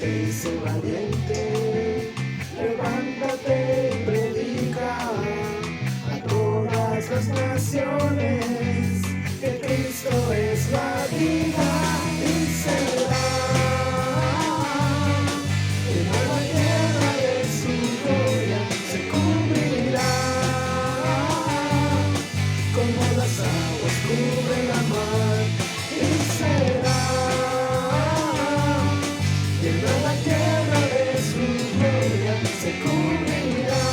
y sé valiente, levántate y predica a todas las naciones que Cristo es la vida y será que la tierra de su gloria se cubrirá como las aguas cubren la mar y será que la tierra de su gloria se cubrirá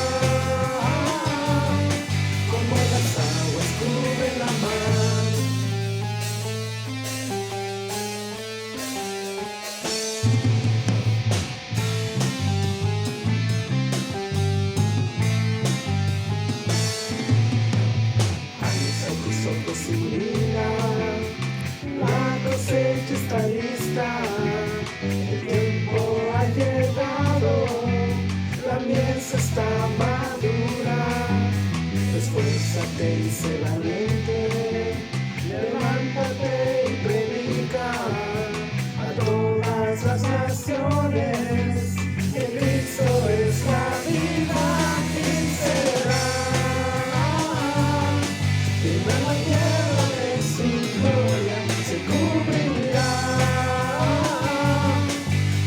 como las aguas cubren la mar. Alza tus ojos y mira, la cosecha está lista, el tiempo ha llegado, la mies está madura. Esfuérzate y sé valiente, levántate y predica a todas las naciones que Cristo es la vida y será que la tierra de su gloria se cubrirá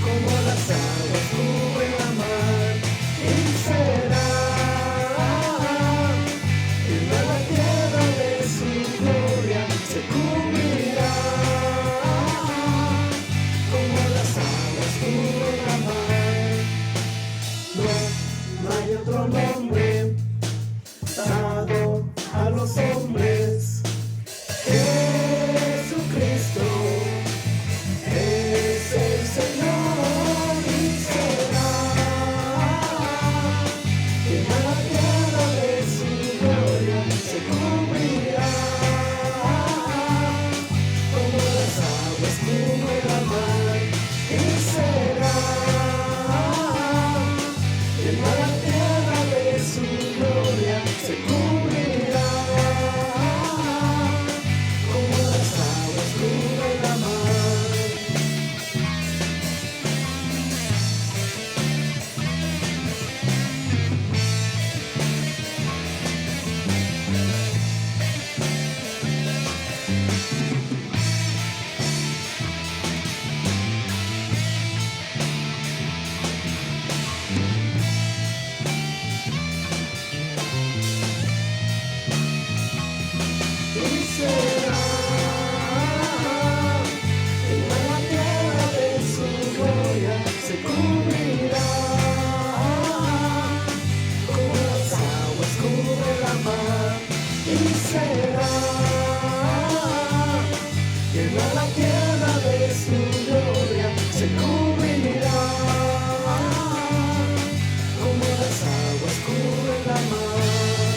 como las aguas cubren la mar y será que la tierra de su gloria se cubrirá como las aguas cubren la mar. No hay otro nombre dado a los hombres. Jesucristo es el Señor y será que la tierra de su gloria se cubrirá como las aguas cubren la mar y será que la tierra de su gloria se cubrirá como las aguas cubren la mar. Y será que la tierra de su gloria se cubrirá como las aguas cubren la mar y será que la tierra de su gloria se cubrirá como las aguas cubren la mar.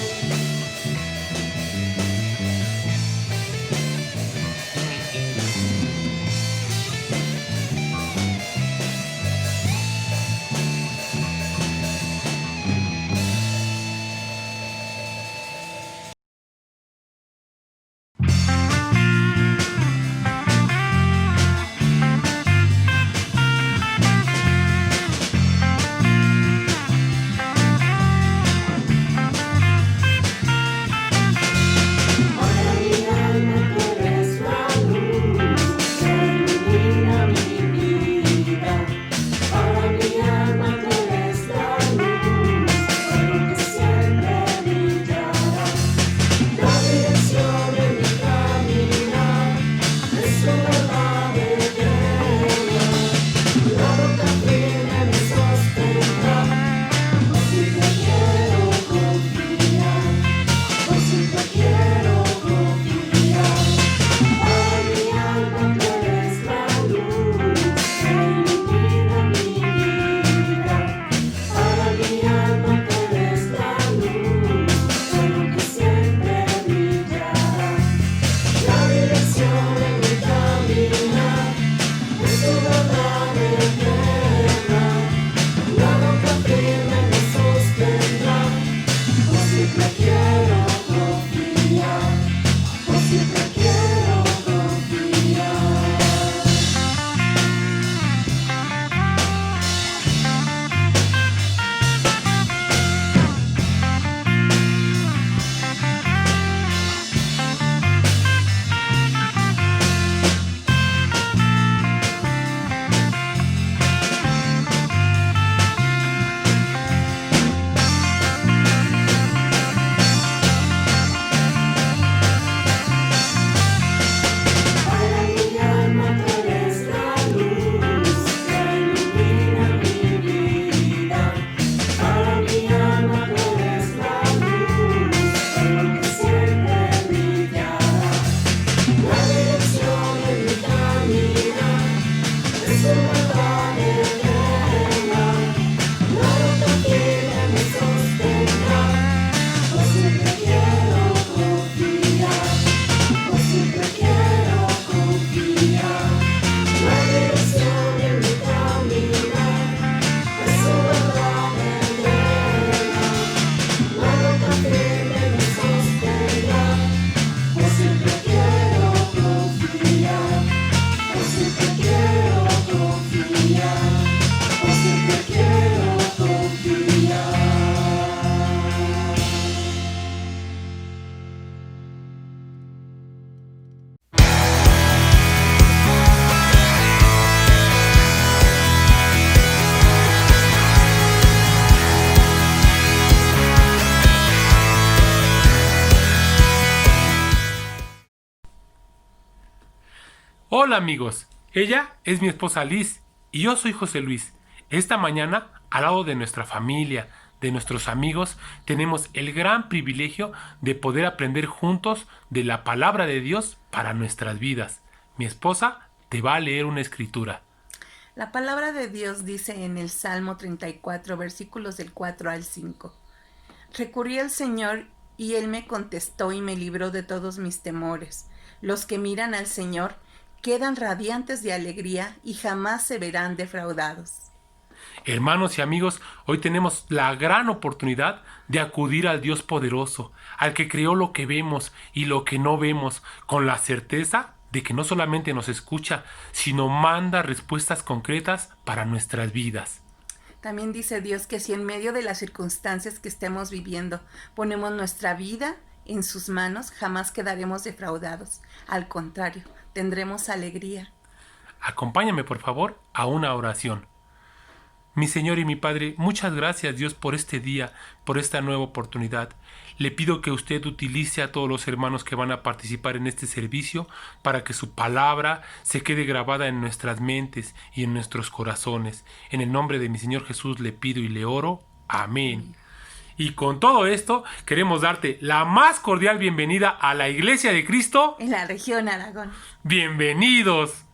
Hola amigos, ella es mi esposa Liz y yo soy José Luis. Esta mañana, al lado de nuestra familia, de nuestros amigos, tenemos el gran privilegio de poder aprender juntos de la palabra de Dios para nuestras vidas. Mi esposa te va a leer una escritura. La palabra de Dios dice en el Salmo 34, versículos del 4 al 5. Recurrí al Señor y Él me contestó y me libró de todos mis temores. Los que miran al Señor quedan radiantes de alegría y jamás se verán defraudados. Hermanos y amigos, hoy tenemos la gran oportunidad de acudir al Dios poderoso, al que creó lo que vemos y lo que no vemos, con la certeza de que no solamente nos escucha, sino manda respuestas concretas para nuestras vidas. También dice Dios que si en medio de las circunstancias que estemos viviendo ponemos nuestra vida en sus manos, jamás quedaremos defraudados. Al contrario, tendremos alegría. Acompáñame, por favor, a una oración. Mi Señor y mi Padre, muchas gracias Dios por este día, por esta nueva oportunidad. Le pido que usted utilice a todos los hermanos que van a participar en este servicio para que su palabra se quede grabada en nuestras mentes y en nuestros corazones. En el nombre de mi Señor Jesús le pido y le oro. Amén. Y con todo esto queremos darte la más cordial bienvenida a la Iglesia de Cristo. En la región Aragón. Bienvenidos.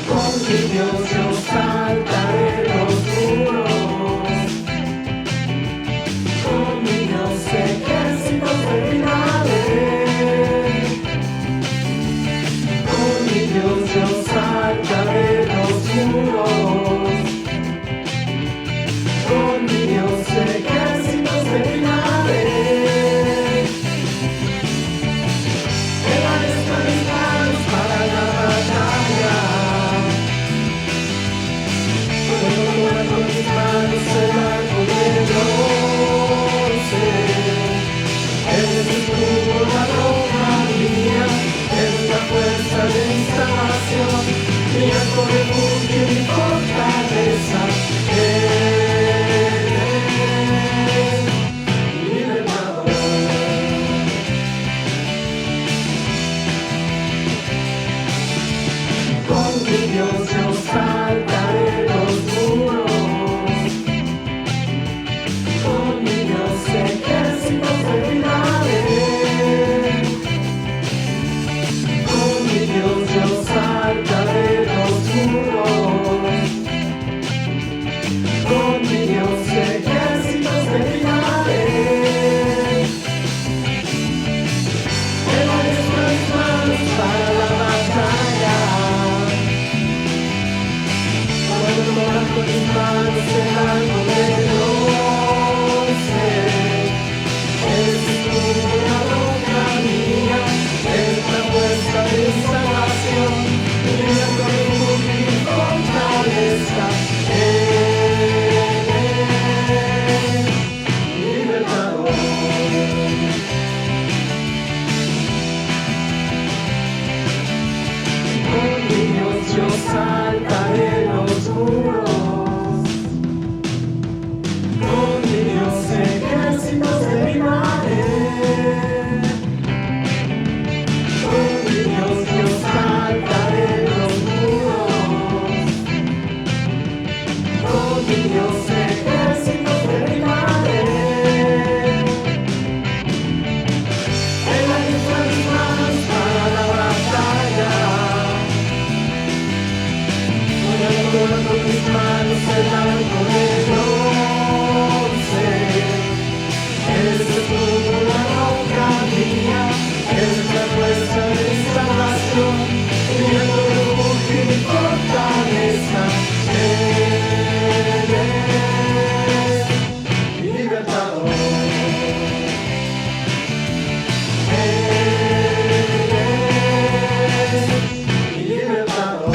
Con mi Dios yo saltaré los muros, con mi Dios ejércitos derribaré, con mi Dios yo saltaré los muros, con mi Dios ejércitos derribaré. Él ha destinado mis manos para la batalla. Con mis manos el arco de bronce. Él es mi escudo, la roca mía, es la fuerza de mi salvación, mi arco refugio y mi fortaleza. Él es mi libertador. Con mi Dios yo saltaré los muros, con mi Dios ejércitos derribaré, con mi Dios yo saltaré los muros, con mi Dios ejércitos derribaré. Él adiestra mis manos para la batalla. Tomar con mis manos el arco de bronce. Es mi escudo, la roca mía, es la fuerza de mi salvación, mi arco refugio y mi fortaleza. Él es mi libertador. Con mi Dios yo saltaré los muros, con mi Dios ejércitos derribaré, con mi Dios yo saltaré los muros, con mi Dios ejércitos derribaré. Él adiestra mis manos para la batalla. Con mis manos el arco de bronce. Es el escudo, la roca mía, es la fuerza de mi salvación, mi arco refugio y mi fortaleza. Él es mi libertador. Él es mi libertador.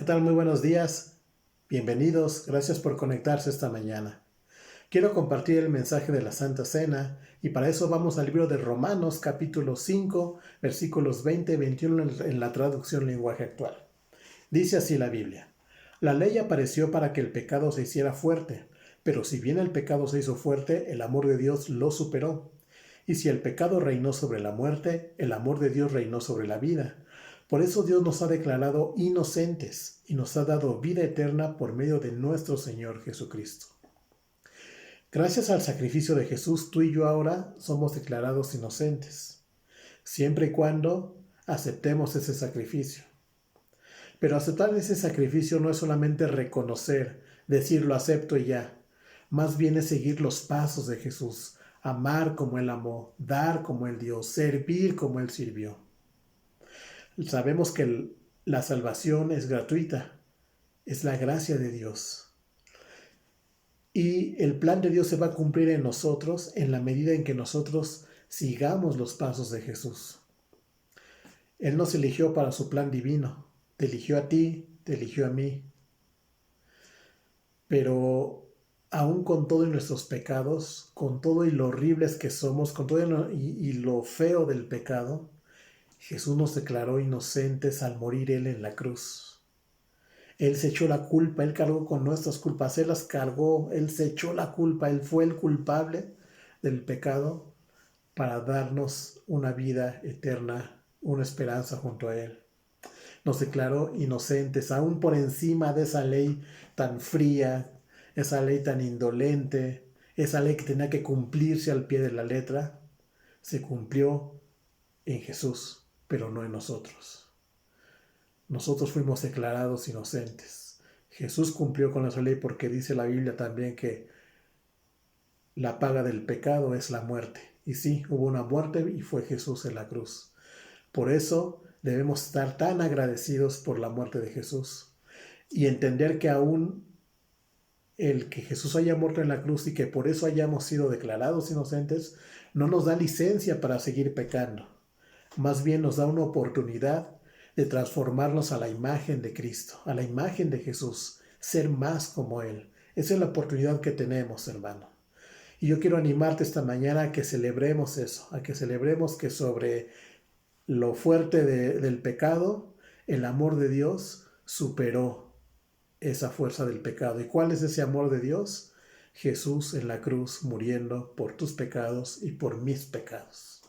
¿qué tal? Muy buenos días. Bienvenidos, gracias por conectarse esta mañana. Quiero compartir el mensaje de la Santa Cena y para eso vamos al libro de Romanos capítulo 5, versículos 20 y 21 en la traducción lenguaje actual. Dice así la Biblia: La ley apareció para que el pecado se hiciera fuerte, pero si bien el pecado se hizo fuerte, el amor de Dios lo superó. Y si el pecado reinó sobre la muerte, el amor de Dios reinó sobre la vida. Por eso Dios nos ha declarado inocentes y nos ha dado vida eterna por medio de nuestro Señor Jesucristo. Gracias al sacrificio de Jesús, tú y yo ahora somos declarados inocentes, siempre y cuando aceptemos ese sacrificio. Pero aceptar ese sacrificio no es solamente reconocer, decir lo acepto y ya. Más bien es seguir los pasos de Jesús, amar como Él amó, dar como Él dio, servir como Él sirvió. Sabemos que la salvación es gratuita, es la gracia de Dios. Y el plan de Dios se va a cumplir en nosotros en la medida en que nosotros sigamos los pasos de Jesús. Él nos eligió para su plan divino, te eligió a ti, te eligió a mí. Pero aún con todo y nuestros pecados, con todo y lo horribles que somos, con todo y lo feo del pecado, Jesús nos declaró inocentes al morir Él en la cruz. Él se echó la culpa, Él cargó con nuestras culpas, Él las cargó, Él se echó la culpa, Él fue el culpable del pecado para darnos una vida eterna, una esperanza junto a Él. Nos declaró inocentes, aún por encima de esa ley tan fría, esa ley tan indolente, esa ley que tenía que cumplirse al pie de la letra, se cumplió en Jesús, pero no en nosotros. Nosotros fuimos declarados inocentes. Jesús cumplió con esa ley porque dice la Biblia también que la paga del pecado es la muerte. Y sí, hubo una muerte y fue Jesús en la cruz. Por eso debemos estar tan agradecidos por la muerte de Jesús y entender que aún el que Jesús haya muerto en la cruz y que por eso hayamos sido declarados inocentes no nos da licencia para seguir pecando. Más bien nos da una oportunidad de transformarnos a la imagen de Cristo, a la imagen de Jesús, ser más como Él. Esa es la oportunidad que tenemos, hermano. Y yo quiero animarte esta mañana a que celebremos eso, a que celebremos que sobre lo fuerte del pecado, el amor de Dios superó esa fuerza del pecado. ¿Y cuál es ese amor de Dios? Jesús en la cruz muriendo por tus pecados y por mis pecados.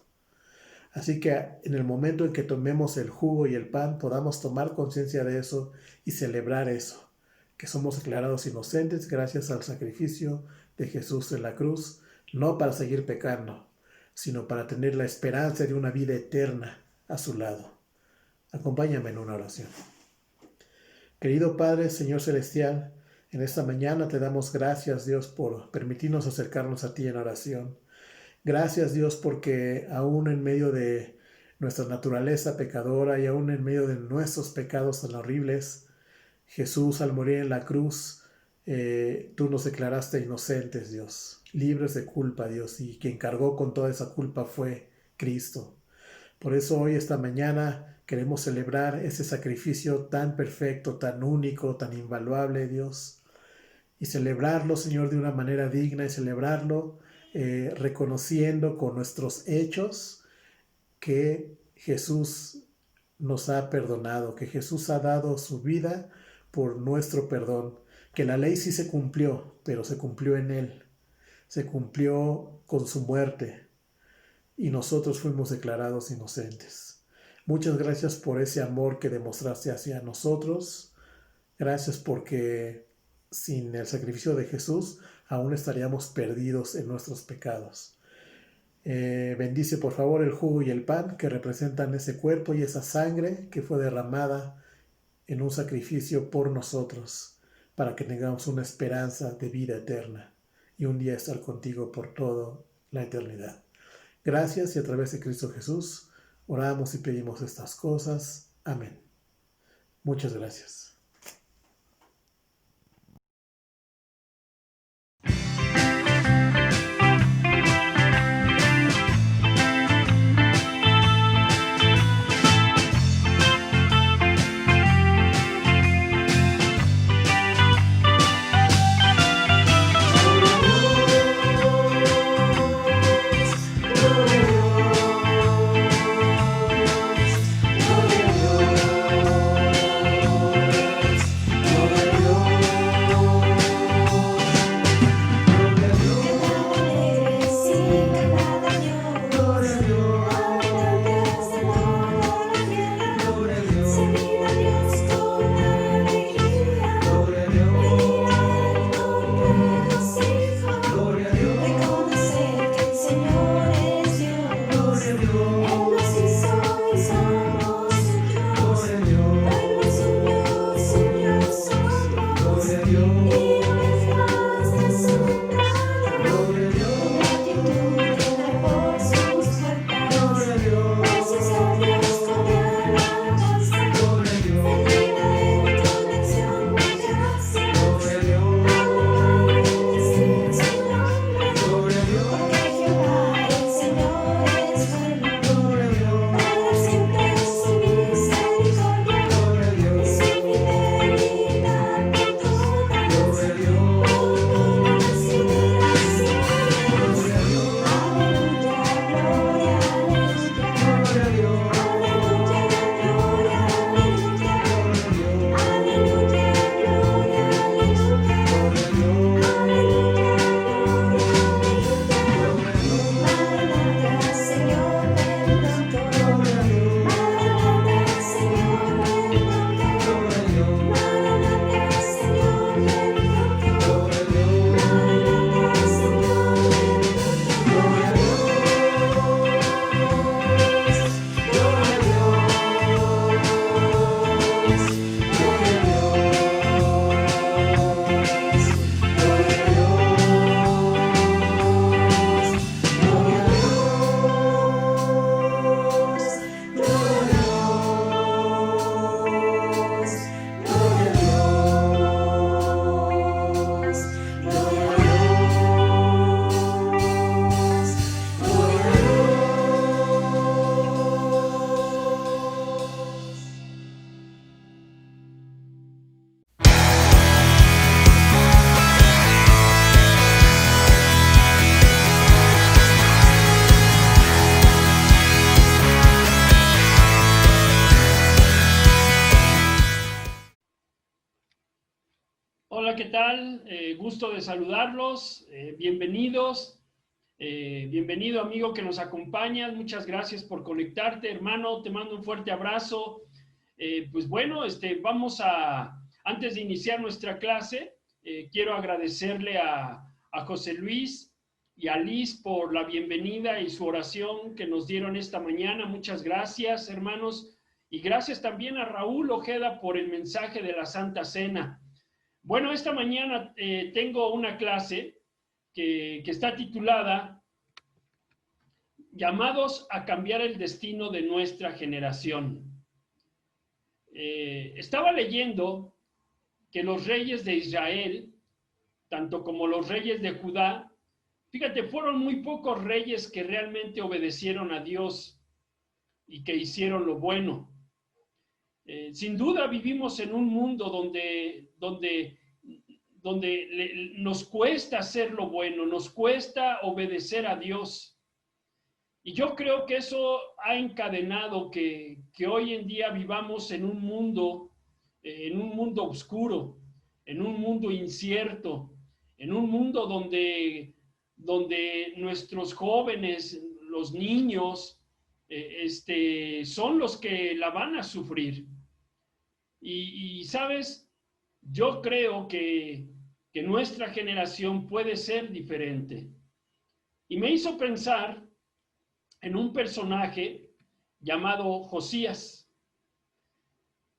Así que en el momento en que tomemos el jugo y el pan, podamos tomar conciencia de eso y celebrar eso, que somos declarados inocentes gracias al sacrificio de Jesús en la cruz, no para seguir pecando, sino para tener la esperanza de una vida eterna a su lado. Acompáñame en una oración. Querido Padre, Señor Celestial, en esta mañana te damos gracias, Dios, por permitirnos acercarnos a ti en oración. Gracias, Dios, porque aún en medio de nuestra naturaleza pecadora y aún en medio de nuestros pecados tan horribles, Jesús al morir en la cruz, tú nos declaraste inocentes, Dios, libres de culpa, Dios, y quien cargó con toda esa culpa fue Cristo. Por eso hoy, esta mañana, queremos celebrar ese sacrificio tan perfecto, tan único, tan invaluable, Dios, y celebrarlo, Señor, de una manera digna y celebrarlo reconociendo con nuestros hechos que Jesús nos ha perdonado, que Jesús ha dado su vida por nuestro perdón, que la ley sí se cumplió, pero se cumplió en Él, se cumplió con su muerte y nosotros fuimos declarados inocentes. Muchas gracias por ese amor que demostraste hacia nosotros. Gracias porque sin el sacrificio de Jesús aún estaríamos perdidos en nuestros pecados. Bendice por favor el jugo y el pan que representan ese cuerpo y esa sangre que fue derramada en un sacrificio por nosotros, para que tengamos una esperanza de vida eterna y un día estar contigo por toda la eternidad. Gracias, y a través de Cristo Jesús oramos y pedimos estas cosas. Amén. Muchas gracias. Hola, ¿qué tal? Gusto de saludarlos. Bienvenidos. Bienvenido, amigo que nos acompañas. Muchas gracias por conectarte, hermano. Te mando un fuerte abrazo. Pues bueno, antes de iniciar nuestra clase, quiero agradecerle a José Luis y a Liz por la bienvenida y su oración que nos dieron esta mañana. Muchas gracias, hermanos. Y gracias también a Raúl Ojeda por el mensaje de la Santa Cena. Bueno, esta mañana tengo una clase que está titulada Llamados a cambiar el destino de nuestra generación. Estaba leyendo que los reyes de Israel, tanto como los reyes de Judá, fíjate, fueron muy pocos reyes que realmente obedecieron a Dios y que hicieron lo bueno. Sin duda vivimos en un mundo donde nos cuesta hacer lo bueno, nos cuesta obedecer a Dios. Y yo creo que eso ha encadenado que hoy en día vivamos en un mundo oscuro, en un mundo incierto, en un mundo donde nuestros jóvenes, los niños, son los que la van a sufrir. Y sabes, yo creo que nuestra generación puede ser diferente. Y me hizo pensar en un personaje llamado Josías.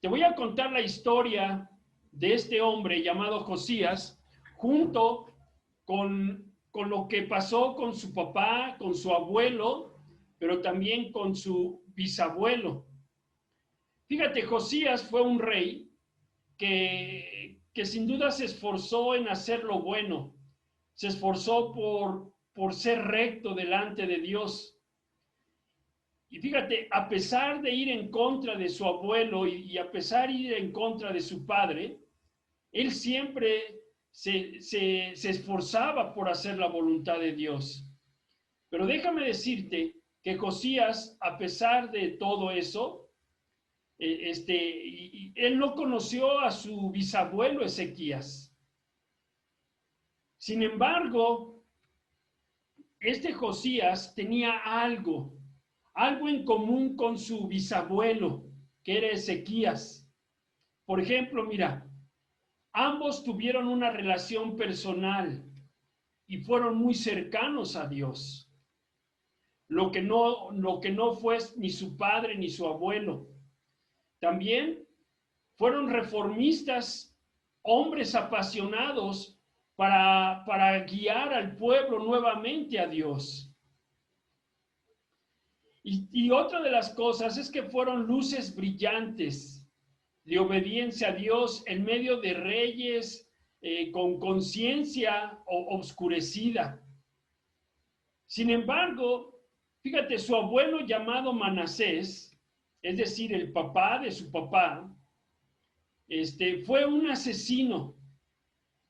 Te voy a contar la historia de este hombre llamado Josías, junto con lo que pasó con su papá, con su abuelo, pero también con su bisabuelo. Fíjate, Josías fue un rey que sin duda se esforzó en hacer lo bueno, se esforzó por ser recto delante de Dios. Y fíjate, a pesar de ir en contra de su abuelo y a pesar de ir en contra de su padre, él siempre se esforzaba por hacer la voluntad de Dios. Pero déjame decirte que Josías, a pesar de todo eso, él no conoció a su bisabuelo Ezequías. Sin embargo, este Josías tenía algo en común con su bisabuelo, que era Ezequías. Por ejemplo, mira, ambos tuvieron una relación personal y fueron muy cercanos a Dios. Lo que no fue ni su padre ni su abuelo. También fueron reformistas hombres apasionados para guiar al pueblo nuevamente a Dios. Y otra de las cosas es que fueron luces brillantes de obediencia a Dios en medio de reyes con conciencia obscurecida. Sin embargo, fíjate, su abuelo llamado Manasés, es decir, el papá de su papá, fue un asesino.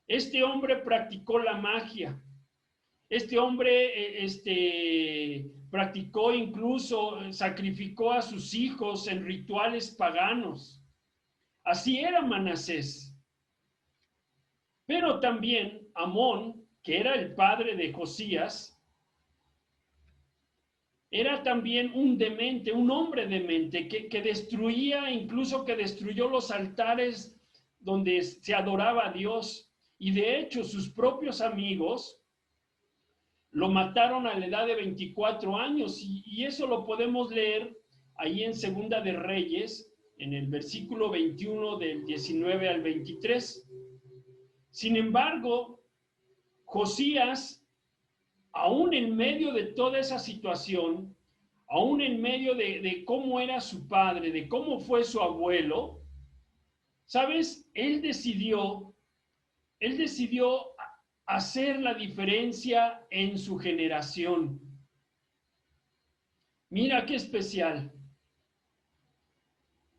Este hombre practicó la magia. Este hombre practicó incluso, sacrificó a sus hijos en rituales paganos. Así era Manasés. Pero también Amón, que era el padre de Josías, era también un demente, un hombre demente, que destruía, incluso que destruyó los altares donde se adoraba a Dios. Y de hecho, sus propios amigos lo mataron a la edad de 24 años. Y eso lo podemos leer ahí en Segunda de Reyes, en el versículo 21 del 19 al 23. Sin embargo, Josías, aún en medio de toda esa situación, aún en medio de cómo era su padre, de cómo fue su abuelo, ¿sabes? Él decidió hacer la diferencia en su generación. Mira qué especial.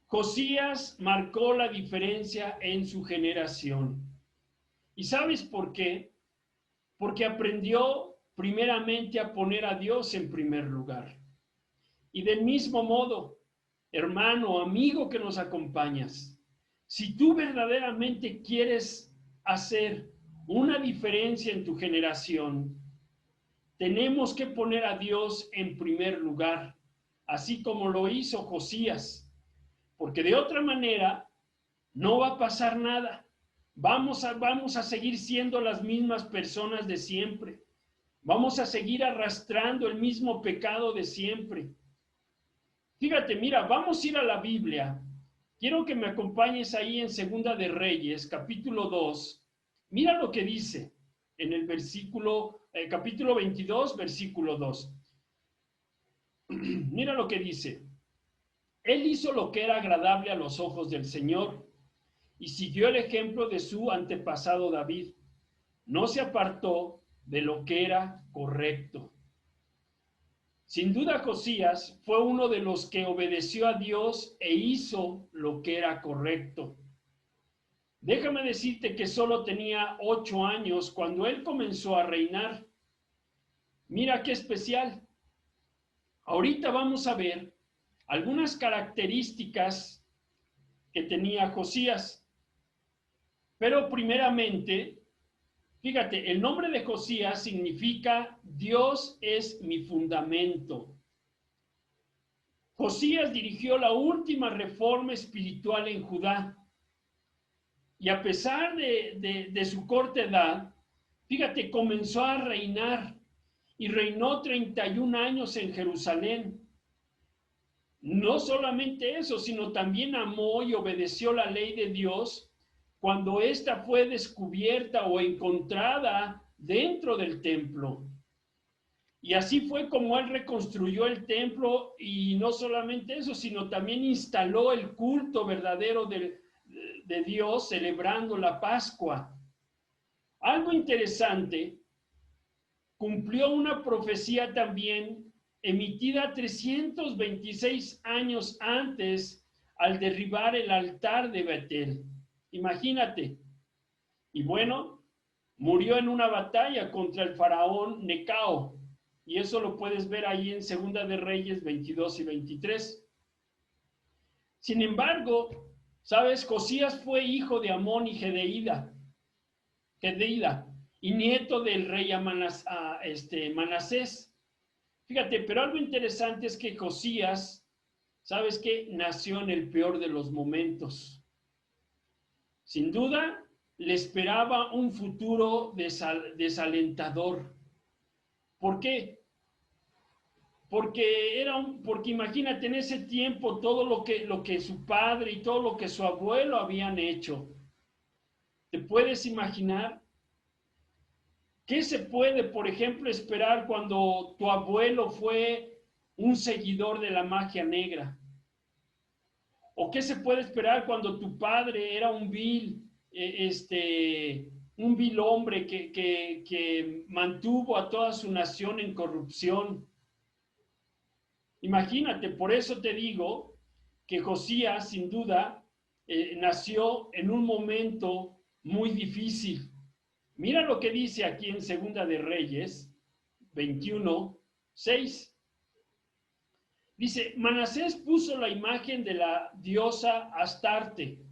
Josías marcó la diferencia en su generación. ¿Y sabes por qué? Porque aprendió primeramente a poner a Dios en primer lugar. Y del mismo modo, hermano, amigo que nos acompañas, si tú verdaderamente quieres hacer una diferencia en tu generación, tenemos que poner a Dios en primer lugar, así como lo hizo Josías, porque de otra manera no va a pasar nada. Vamos a seguir siendo las mismas personas de siempre. Vamos a seguir arrastrando el mismo pecado de siempre. Fíjate, mira, vamos a ir a la Biblia. Quiero que me acompañes ahí en Segunda de Reyes, capítulo 2. Mira lo que dice en el capítulo 22, versículo 2. Mira lo que dice. Él hizo lo que era agradable a los ojos del Señor y siguió el ejemplo de su antepasado David. No se apartó de lo que era correcto. Sin duda, Josías fue uno de los que obedeció a Dios e hizo lo que era correcto. Déjame decirte que solo tenía 8 años cuando él comenzó a reinar. Mira qué especial. Ahorita vamos a ver algunas características que tenía Josías. Pero primeramente, fíjate, el nombre de Josías significa Dios es mi fundamento. Josías dirigió la última reforma espiritual en Judá. Y a pesar de su corta edad, fíjate, comenzó a reinar y reinó 31 años en Jerusalén. No solamente eso, sino también amó y obedeció la ley de Dios cuando ésta fue descubierta o encontrada dentro del templo. Y así fue como él reconstruyó el templo, y no solamente eso, sino también instaló el culto verdadero de Dios, celebrando la Pascua. Algo interesante, cumplió una profecía también emitida 326 años antes al derribar el altar de Betel. Imagínate. Y bueno, murió en una batalla contra el faraón Necao. Y eso lo puedes ver ahí en Segunda de Reyes 22 y 23. Sin embargo, ¿sabes? Josías fue hijo de Amón y Gedeída, y nieto del rey Manasés. Fíjate, pero algo interesante es que Josías, ¿sabes qué? Nació en el peor de los momentos. Sin duda, le esperaba un futuro desalentador. ¿Por qué? Porque imagínate en ese tiempo todo lo que su padre y todo lo que su abuelo habían hecho. ¿Te puedes imaginar? ¿Qué se puede, por ejemplo, esperar cuando tu abuelo fue un seguidor de la magia negra? ¿O qué se puede esperar cuando tu padre era un vil hombre que mantuvo a toda su nación en corrupción? Imagínate, por eso te digo que Josías, sin duda, nació en un momento muy difícil. Mira lo que dice aquí en Segunda de Reyes 21:6. Dice, Manasés puso la imagen de la diosa Astarte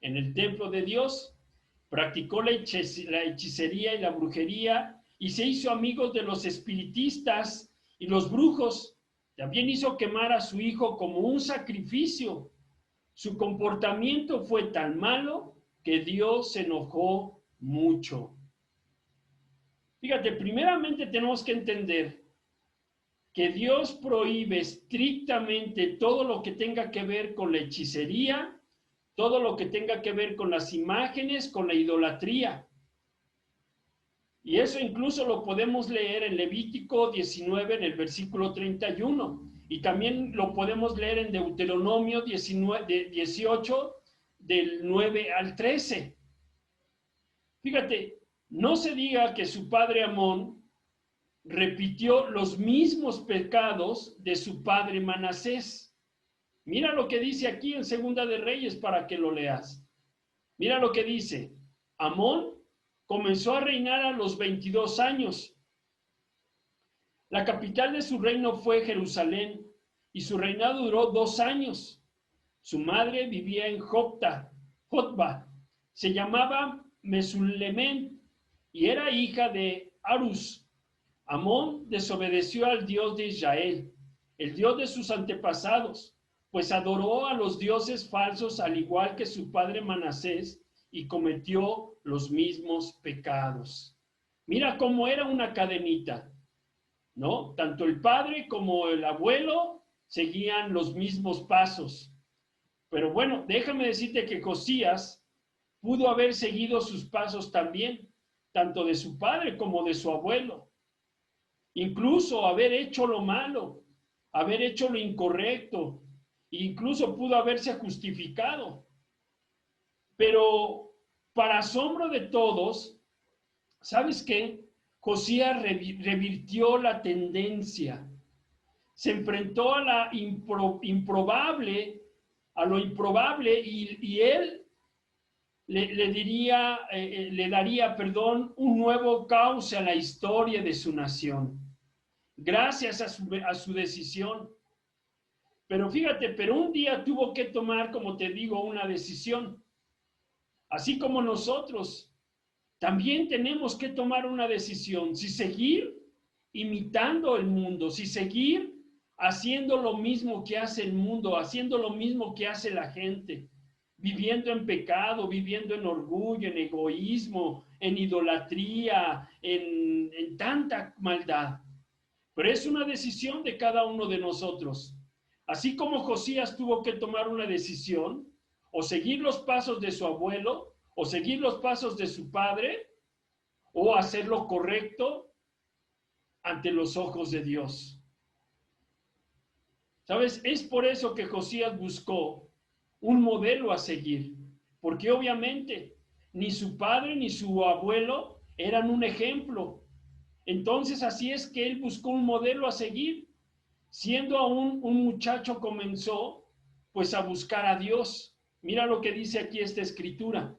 en el templo de Dios, practicó la hechicería y la brujería y se hizo amigo de los espiritistas y los brujos. También hizo quemar a su hijo como un sacrificio. Su comportamiento fue tan malo que Dios se enojó mucho. Fíjate, primeramente tenemos que entender que Dios prohíbe estrictamente todo lo que tenga que ver con la hechicería, todo lo que tenga que ver con las imágenes, con la idolatría. Y eso incluso lo podemos leer en Levítico 19, en el versículo 31. Y también lo podemos leer en Deuteronomio 18, del 9 al 13. Fíjate, no se diga que su padre Amón repitió los mismos pecados de su padre Manasés. Mira lo que dice aquí en Segunda de Reyes para que lo leas. Mira lo que dice. Amón comenzó a reinar a los 22 años. La capital de su reino fue Jerusalén y su reinado duró 2 años. Su madre vivía en Jotba. Se llamaba Mesulemén y era hija de Arús. Amón desobedeció al Dios de Israel, el Dios de sus antepasados, pues adoró a los dioses falsos al igual que su padre Manasés y cometió los mismos pecados. Mira cómo era una cadenita, ¿no? Tanto el padre como el abuelo seguían los mismos pasos. Pero bueno, déjame decirte que Josías pudo haber seguido sus pasos también, tanto de su padre como de su abuelo. Incluso haber hecho lo malo, haber hecho lo incorrecto, incluso pudo haberse justificado. Pero para asombro de todos, ¿sabes qué? Josías revirtió la tendencia, se enfrentó a la improbable, a lo improbable y él le daría, un nuevo cauce a la historia de su nación, gracias a su decisión. Pero fíjate, un día tuvo que tomar, como te digo, una decisión. Así como nosotros, también tenemos que tomar una decisión, si seguir imitando el mundo, si seguir haciendo lo mismo que hace el mundo, haciendo lo mismo que hace la gente, viviendo en pecado, viviendo en orgullo, en egoísmo, en idolatría, en tanta maldad. Pero es una decisión de cada uno de nosotros. Así como Josías tuvo que tomar una decisión, o seguir los pasos de su abuelo, o seguir los pasos de su padre, o hacer lo correcto ante los ojos de Dios. ¿Sabes? Es por eso que Josías buscó un modelo a seguir, porque obviamente ni su padre ni su abuelo eran un ejemplo. Entonces así es que él buscó un modelo a seguir. Siendo aún un muchacho comenzó pues a buscar a Dios. Mira lo que dice aquí esta escritura.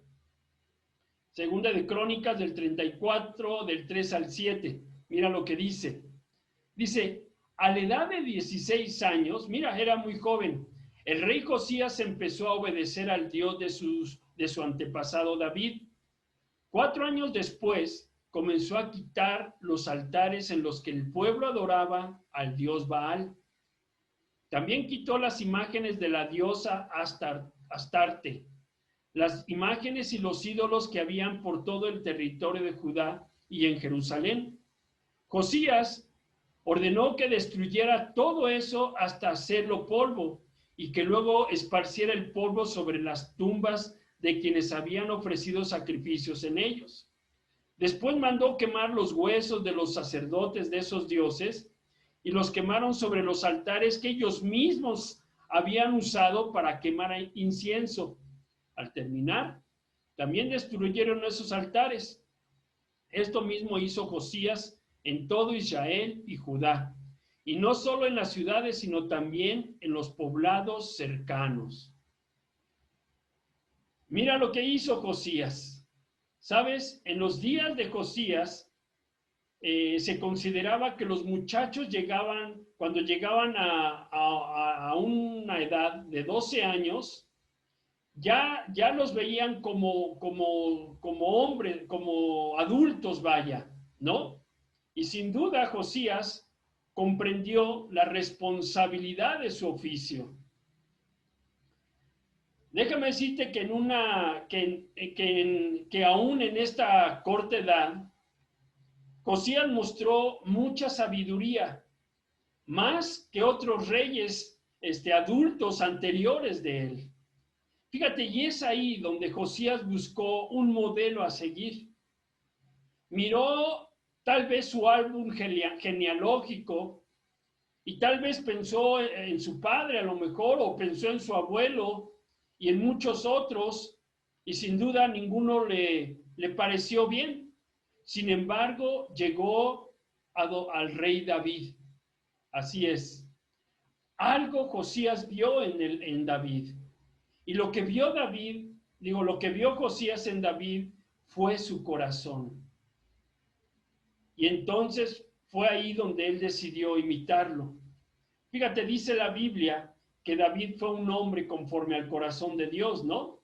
Segunda de Crónicas del 34, del 3 al 7. Mira lo que dice. Dice, a la edad de 16 años, mira, era muy joven, el rey Josías empezó a obedecer al Dios de su antepasado David. 4 años después, comenzó a quitar los altares en los que el pueblo adoraba al dios Baal. También quitó las imágenes de la diosa Astarte, las imágenes y los ídolos que habían por todo el territorio de Judá y en Jerusalén. Josías ordenó que destruyera todo eso hasta hacerlo polvo y que luego esparciera el polvo sobre las tumbas de quienes habían ofrecido sacrificios en ellos. Después mandó quemar los huesos de los sacerdotes de esos dioses y los quemaron sobre los altares que ellos mismos habían usado para quemar incienso. Al terminar, también destruyeron esos altares. Esto mismo hizo Josías en todo Israel y Judá, y no solo en las ciudades, sino también en los poblados cercanos. Mira lo que hizo Josías. ¿Sabes? En los días de Josías se consideraba que los muchachos cuando llegaban a una edad de 12 años, ya los veían como hombres, como adultos, vaya, ¿no? Y sin duda Josías comprendió la responsabilidad de su oficio. Déjame decirte que que aún en esta corta edad, Josías mostró mucha sabiduría, más que otros reyes adultos anteriores de él. Fíjate, y es ahí donde Josías buscó un modelo a seguir. Miró tal vez su árbol genealógico y tal vez pensó en su padre a lo mejor, o pensó en su abuelo y en muchos otros, y sin duda ninguno le pareció bien. Sin embargo, llegó al rey David. Así es. Algo Josías vio en David. Y lo que vio Josías en David fue su corazón. Y entonces fue ahí donde él decidió imitarlo. Fíjate, dice la Biblia que David fue un hombre conforme al corazón de Dios, ¿no?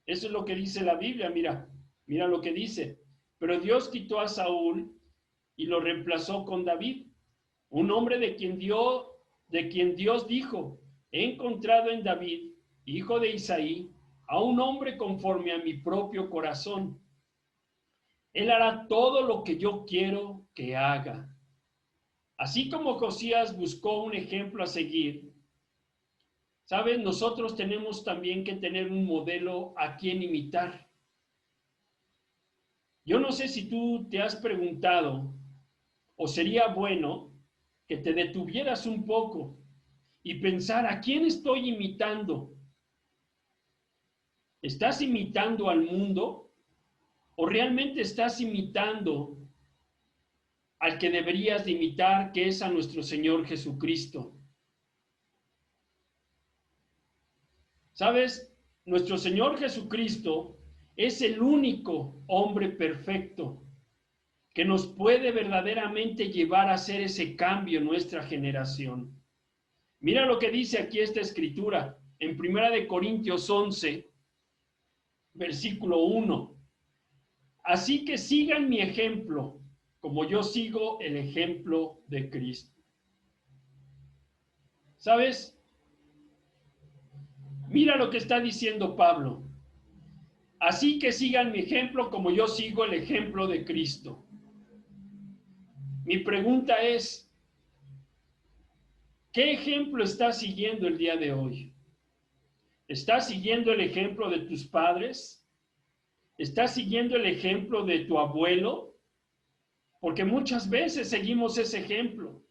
Eso es lo que dice la Biblia, mira lo que dice. Pero Dios quitó a Saúl y lo reemplazó con David, un hombre de quien Dios dijo: he encontrado en David, hijo de Isaí, a un hombre conforme a mi propio corazón. Él hará todo lo que yo quiero que haga. Así como Josías buscó un ejemplo a seguir, ¿sabes? Nosotros tenemos también que tener un modelo a quien imitar. Yo no sé si tú te has preguntado, o sería bueno que te detuvieras un poco y pensar: ¿a quién estoy imitando? ¿Estás imitando al mundo o realmente estás imitando al que deberías de imitar, que es a nuestro Señor Jesucristo? ¿Sabes? Nuestro Señor Jesucristo es el único hombre perfecto que nos puede verdaderamente llevar a hacer ese cambio en nuestra generación. Mira lo que dice aquí esta escritura en 1 Corintios 11, versículo 1. Así que sigan mi ejemplo, como yo sigo el ejemplo de Cristo. ¿Sabes? Mira lo que está diciendo Pablo. Así que sigan mi ejemplo como yo sigo el ejemplo de Cristo. Mi pregunta es: ¿qué ejemplo estás siguiendo el día de hoy? ¿Estás siguiendo el ejemplo de tus padres? ¿Estás siguiendo el ejemplo de tu abuelo? Porque muchas veces seguimos ese ejemplo.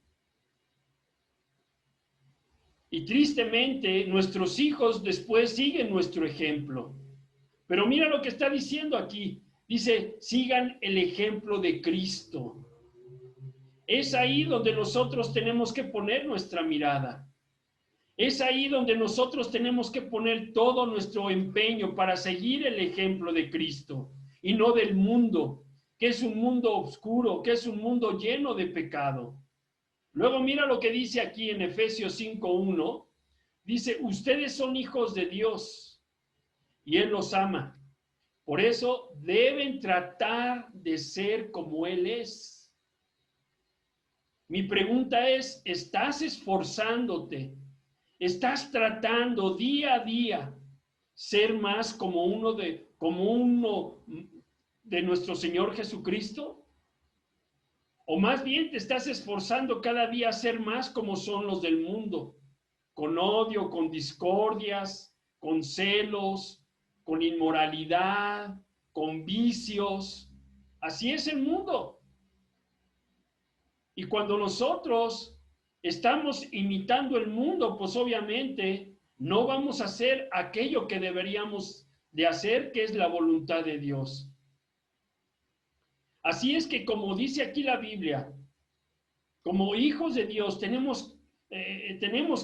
Y tristemente, nuestros hijos después siguen nuestro ejemplo. Pero mira lo que está diciendo aquí. Dice: sigan el ejemplo de Cristo. Es ahí donde nosotros tenemos que poner nuestra mirada. Es ahí donde nosotros tenemos que poner todo nuestro empeño para seguir el ejemplo de Cristo y no del mundo, que es un mundo oscuro, que es un mundo lleno de pecado. Luego mira lo que dice aquí en Efesios 5:1. Dice: ustedes son hijos de Dios y Él los ama. Por eso deben tratar de ser como Él es. Mi pregunta es: ¿estás esforzándote? ¿Estás tratando día a día ser más como uno de nuestro Señor Jesucristo? ¿O más bien te estás esforzando cada día a ser más como son los del mundo? Con odio, con discordias, con celos, con inmoralidad, con vicios. Así es el mundo. Y cuando nosotros estamos imitando el mundo, pues obviamente no vamos a hacer aquello que deberíamos de hacer, que es la voluntad de Dios. Así es que, como dice aquí la Biblia, como hijos de Dios tenemos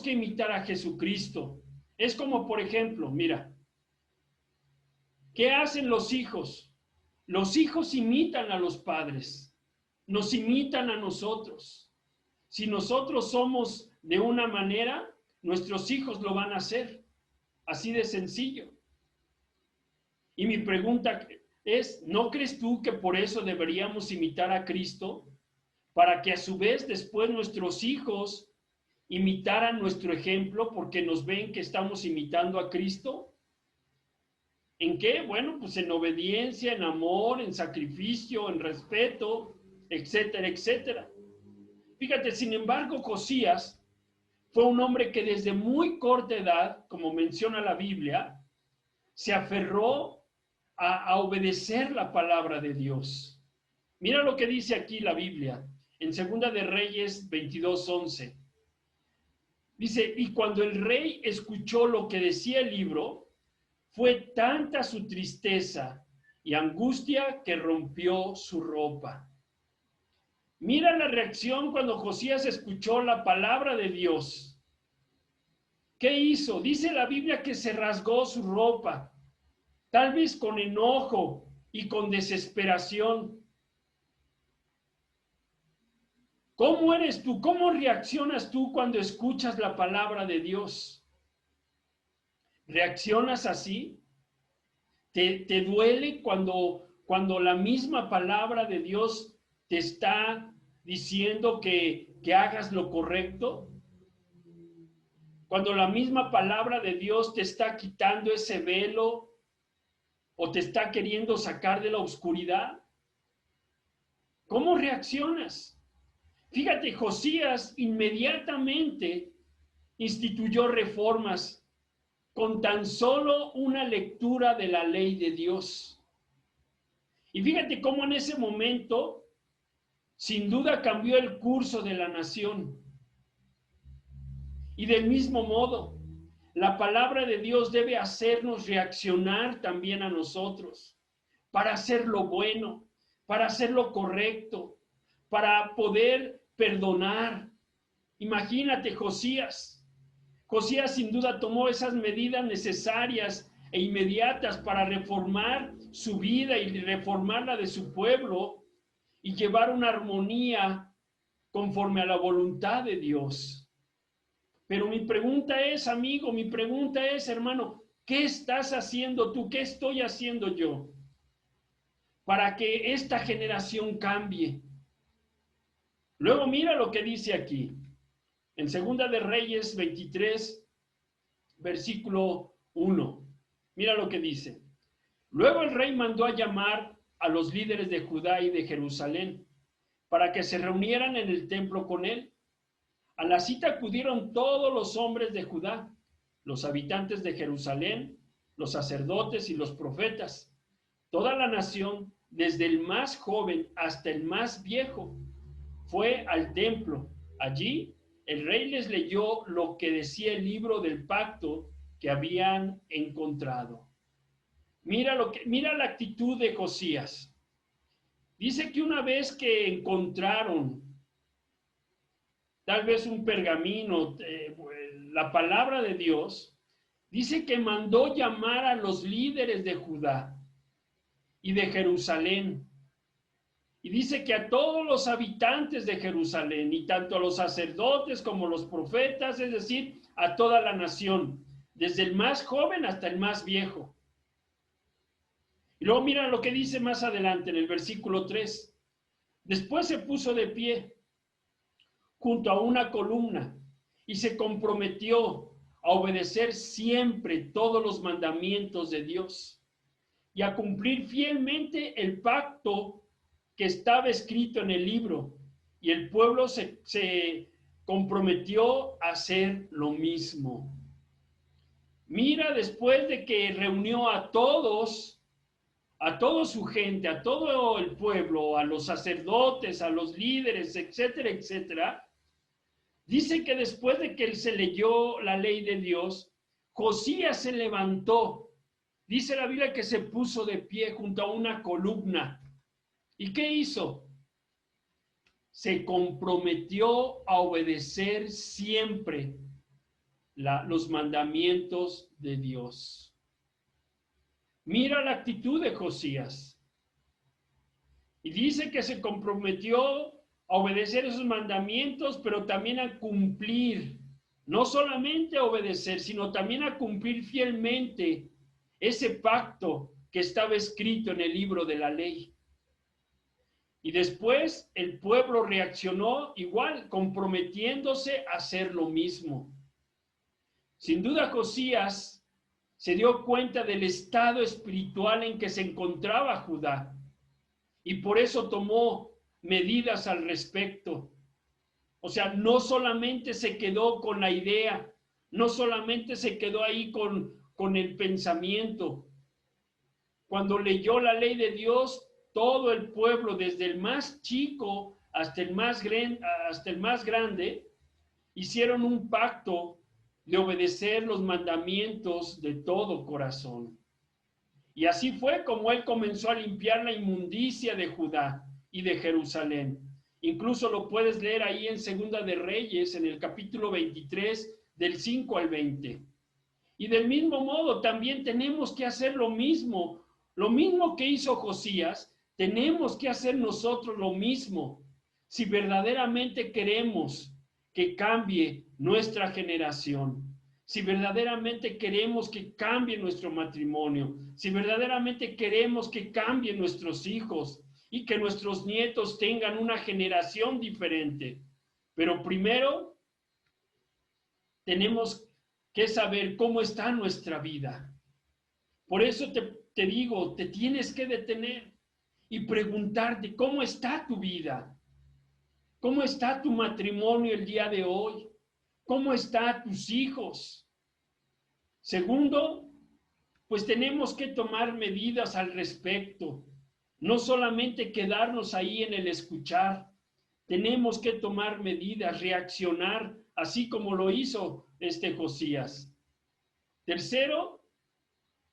que imitar a Jesucristo. Es como, por ejemplo, mira, ¿qué hacen los hijos? Los hijos imitan a los padres, nos imitan a nosotros. Si nosotros somos de una manera, nuestros hijos lo van a hacer. Así de sencillo. Y mi pregunta es, ¿no crees tú que por eso deberíamos imitar a Cristo? Para que a su vez después nuestros hijos imitaran nuestro ejemplo porque nos ven que estamos imitando a Cristo. ¿En qué? Bueno, pues en obediencia, en amor, en sacrificio, en respeto, etcétera, etcétera. Fíjate, sin embargo, Josías fue un hombre que desde muy corta edad, como menciona la Biblia, se aferró a obedecer la palabra de Dios. Mira lo que dice aquí la Biblia, en Segunda de Reyes 22:11. Dice, y cuando el rey escuchó lo que decía el libro, fue tanta su tristeza y angustia que rompió su ropa. Mira la reacción cuando Josías escuchó la palabra de Dios. ¿Qué hizo? Dice la Biblia que se rasgó su ropa, tal vez con enojo y con desesperación. ¿Cómo eres tú? ¿Cómo reaccionas tú cuando escuchas la palabra de Dios? ¿Reaccionas así? ¿Te duele cuando la misma palabra de Dios te está diciendo que hagas lo correcto? Cuando la misma palabra de Dios te está quitando ese velo o te está queriendo sacar de la oscuridad. ¿Cómo reaccionas? Fíjate, Josías inmediatamente instituyó reformas con tan solo una lectura de la ley de Dios. Y fíjate cómo en ese momento, sin duda, cambió el curso de la nación. Y del mismo modo, la palabra de Dios debe hacernos reaccionar también a nosotros para hacer lo bueno, para hacer lo correcto, para poder perdonar. Imagínate, Josías sin duda tomó esas medidas necesarias e inmediatas para reformar su vida y reformar la de su pueblo y llevar una armonía conforme a la voluntad de Dios. Pero mi pregunta es, amigo, mi pregunta es, hermano, ¿qué estás haciendo tú? ¿Qué estoy haciendo yo para que esta generación cambie? Luego mira lo que dice aquí. En Segunda de Reyes 23, versículo 1. Mira lo que dice. Luego el rey mandó a llamar a los líderes de Judá y de Jerusalén para que se reunieran en el templo con él. A la cita acudieron todos los hombres de Judá, los habitantes de Jerusalén, los sacerdotes y los profetas. Toda la nación, desde el más joven hasta el más viejo, fue al templo. Allí el rey les leyó lo que decía el libro del pacto que habían encontrado. Mira la actitud de Josías. Dice que una vez que encontraron tal vez un pergamino, la palabra de Dios, dice que mandó llamar a los líderes de Judá y de Jerusalén. Y dice que a todos los habitantes de Jerusalén, y tanto a los sacerdotes como a los profetas, es decir, a toda la nación, desde el más joven hasta el más viejo. Y luego mira lo que dice más adelante en el versículo 3. Después se puso de pie junto a una columna y se comprometió a obedecer siempre todos los mandamientos de Dios y a cumplir fielmente el pacto que estaba escrito en el libro, y el pueblo se comprometió a hacer lo mismo. Mira, después de que reunió a toda su gente, a todo el pueblo, a los sacerdotes, a los líderes, etcétera, etcétera, dice que después de que él se leyó la ley de Dios, Josías se levantó. Dice la Biblia que se puso de pie junto a una columna. ¿Y qué hizo? Se comprometió a obedecer siempre los mandamientos de Dios. Mira la actitud de Josías. Y dice que se comprometió a obedecer esos mandamientos, pero también a cumplir, no solamente a obedecer, sino también a cumplir fielmente ese pacto que estaba escrito en el libro de la ley. Y después el pueblo reaccionó igual, comprometiéndose a hacer lo mismo. Sin duda, Josías se dio cuenta del estado espiritual en que se encontraba Judá y por eso tomó medidas al respecto. O sea, no solamente se quedó con la idea, no solamente se quedó ahí con el pensamiento. Cuando leyó la ley de Dios, todo el pueblo, desde el más chico hasta el más grande, hicieron un pacto de obedecer los mandamientos de todo corazón. Y así fue como él comenzó a limpiar la inmundicia de Judá y de Jerusalén. Incluso lo puedes leer ahí en Segunda de Reyes, en el capítulo 23, del 5 al 20. Y del mismo modo también tenemos que hacer lo mismo que hizo Josías, tenemos que hacer nosotros lo mismo. Si verdaderamente queremos que cambie nuestra generación, si verdaderamente queremos que cambie nuestro matrimonio, si verdaderamente queremos que cambien nuestros hijos y que nuestros nietos tengan una generación diferente. Pero primero tenemos que saber cómo está nuestra vida. Por eso te digo, te tienes que detener y preguntarte cómo está tu vida. ¿Cómo está tu matrimonio el día de hoy? ¿Cómo están tus hijos? Segundo, pues tenemos que tomar medidas al respecto. No solamente quedarnos ahí en el escuchar. Tenemos que tomar medidas, reaccionar, así como lo hizo Josías. Tercero,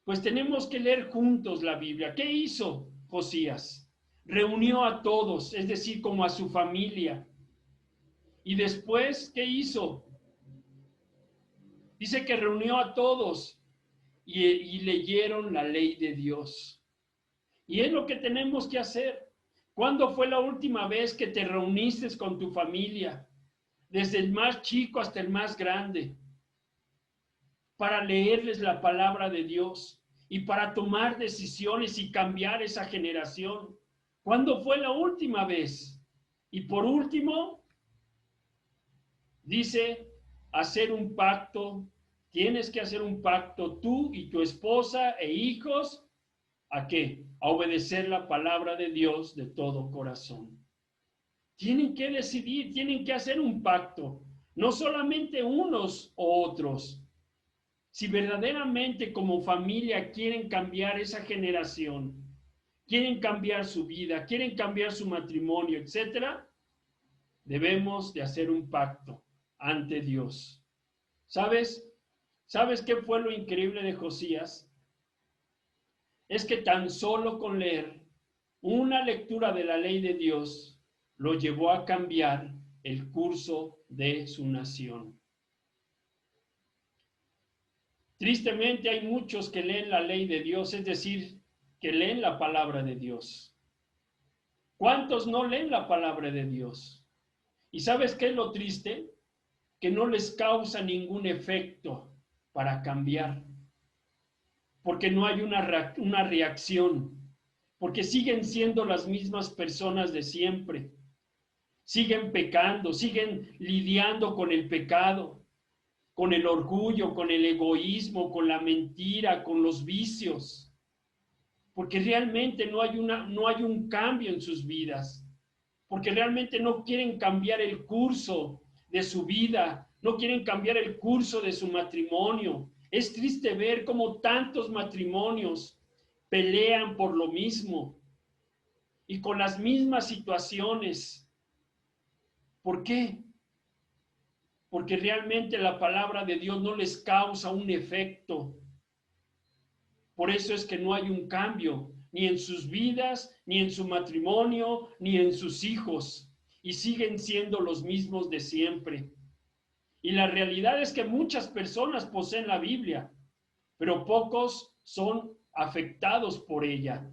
pues tenemos que leer juntos la Biblia. ¿Qué hizo Josías? Reunió a todos, es decir, como a su familia. Y después, ¿qué hizo? Dice que reunió a todos y leyeron la ley de Dios. Y es lo que tenemos que hacer. ¿Cuándo fue la última vez que te reuniste con tu familia? Desde el más chico hasta el más grande. Para leerles la palabra de Dios y para tomar decisiones y cambiar esa generación. ¿Cuándo fue la última vez? Y por último, dice, hacer un pacto. Tienes que hacer un pacto tú y tu esposa e hijos. ¿A qué? A obedecer la palabra de Dios de todo corazón. Tienen que decidir, tienen que hacer un pacto. No solamente unos o otros. Si verdaderamente como familia quieren cambiar esa generación, quieren cambiar su vida, quieren cambiar su matrimonio, etcétera, debemos de hacer un pacto ante Dios. ¿Sabes? ¿Sabes qué fue lo increíble de Josías? Es que tan solo con leer una lectura de la ley de Dios lo llevó a cambiar el curso de su nación. Tristemente hay muchos que leen la ley de Dios, es decir, que leen la palabra de Dios. ¿Cuántos no leen la palabra de Dios? ¿Y sabes qué es lo triste? Que no les causa ningún efecto para cambiar. Porque no hay una reacción. Porque siguen siendo las mismas personas de siempre. Siguen pecando, siguen lidiando con el pecado, con el orgullo, con el egoísmo, con la mentira, con los vicios. Porque realmente no hay un cambio en sus vidas. Porque realmente no quieren cambiar el curso de su vida, no quieren cambiar el curso de su matrimonio, Es triste ver cómo tantos matrimonios pelean por lo mismo y con las mismas situaciones. ¿Por qué? Porque realmente la palabra de Dios no les causa un efecto. Por eso es que no hay un cambio, ni en sus vidas, ni en su matrimonio, ni en sus hijos. Y siguen siendo los mismos de siempre. Y la realidad es que muchas personas poseen la Biblia, pero pocos son afectados por ella.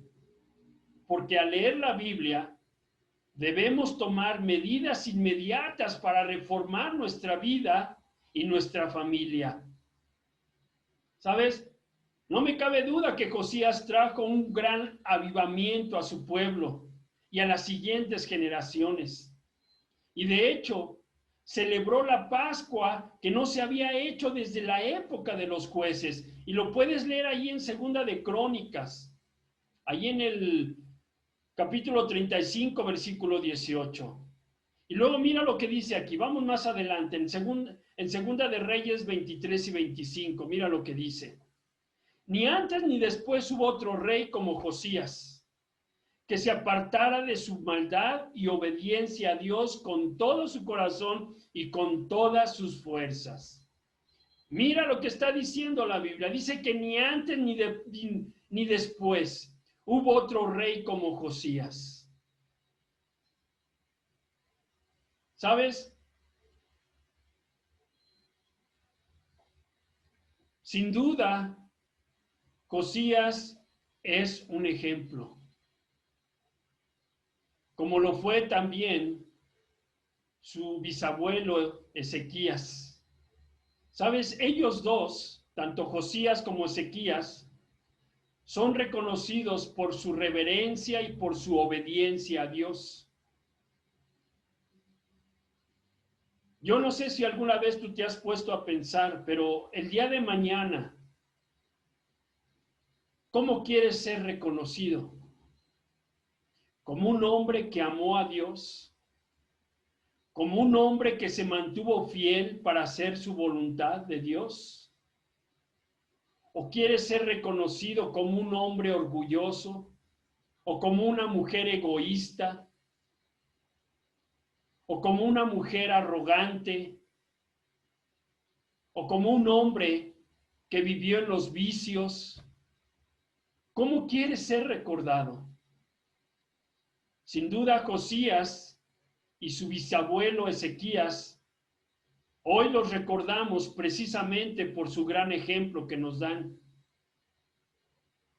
Porque al leer la Biblia, debemos tomar medidas inmediatas para reformar nuestra vida y nuestra familia. ¿Sabes? No me cabe duda que Josías trajo un gran avivamiento a su pueblo y a las siguientes generaciones. Y de hecho, celebró la Pascua que no se había hecho desde la época de los jueces. Y lo puedes leer ahí en Segunda de Crónicas, ahí en el capítulo 35, versículo 18. Y luego mira lo que dice aquí. Vamos más adelante, en Segunda de Reyes 23 y 25. Mira lo que dice. Ni antes ni después hubo otro rey como Josías, que se apartara de su maldad y obediencia a Dios con todo su corazón y con todas sus fuerzas. Mira lo que está diciendo la Biblia. Dice que ni antes ni después hubo otro rey como Josías. ¿Sabes? Sin duda, Josías es un ejemplo, como lo fue también su bisabuelo Ezequías. ¿Sabes? Ellos dos, tanto Josías como Ezequías, son reconocidos por su reverencia y por su obediencia a Dios. Yo no sé si alguna vez tú te has puesto a pensar, pero el día de mañana, ¿cómo quieres ser reconocido? ¿Como un hombre que amó a Dios? ¿Como un hombre que se mantuvo fiel para hacer su voluntad de Dios? ¿O quieres ser reconocido como un hombre orgulloso? ¿O como una mujer egoísta? ¿O como una mujer arrogante? ¿O como un hombre que vivió en los vicios? ¿Cómo quieres ser recordado? Sin duda, Josías y su bisabuelo Ezequías, hoy los recordamos precisamente por su gran ejemplo que nos dan.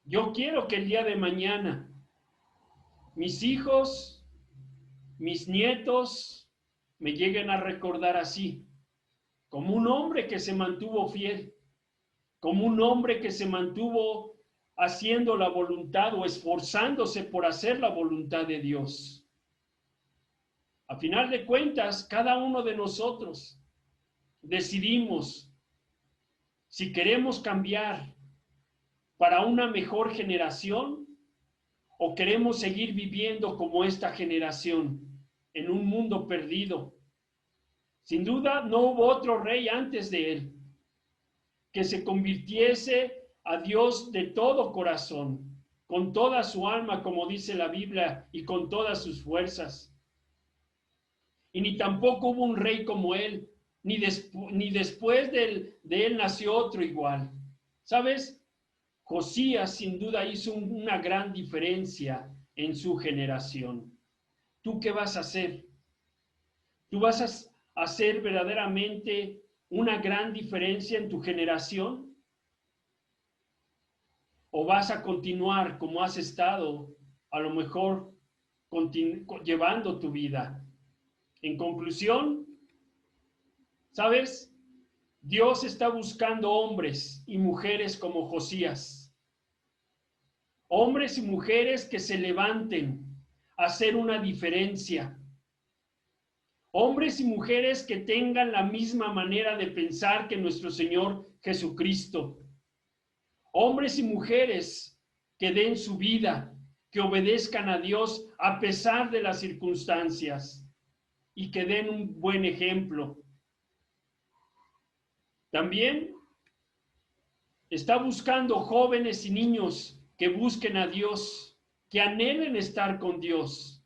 Yo quiero que el día de mañana mis hijos, mis nietos, me lleguen a recordar así, como un hombre que se mantuvo fiel, como un hombre que se mantuvo haciendo la voluntad o esforzándose por hacer la voluntad de Dios. A final de cuentas, cada uno de nosotros decidimos si queremos cambiar para una mejor generación o queremos seguir viviendo como esta generación en un mundo perdido. Sin duda, no hubo otro rey antes de él que se convirtiese a Dios de todo corazón, con toda su alma, como dice la Biblia, y con todas sus fuerzas. Y ni tampoco hubo un rey como él, ni después de él nació otro igual. ¿Sabes? Josías sin duda hizo una gran diferencia en su generación. ¿Tú qué vas a hacer? ¿Tú vas a hacer verdaderamente una gran diferencia en tu generación? ¿O vas a continuar como has estado, a lo mejor llevando tu vida? En conclusión, ¿sabes? Dios está buscando hombres y mujeres como Josías. Hombres y mujeres que se levanten a hacer una diferencia. Hombres y mujeres que tengan la misma manera de pensar que nuestro Señor Jesucristo. Hombres y mujeres que den su vida, que obedezcan a Dios a pesar de las circunstancias y que den un buen ejemplo. También Está buscando jóvenes y niños que busquen a Dios, que anhelen estar con Dios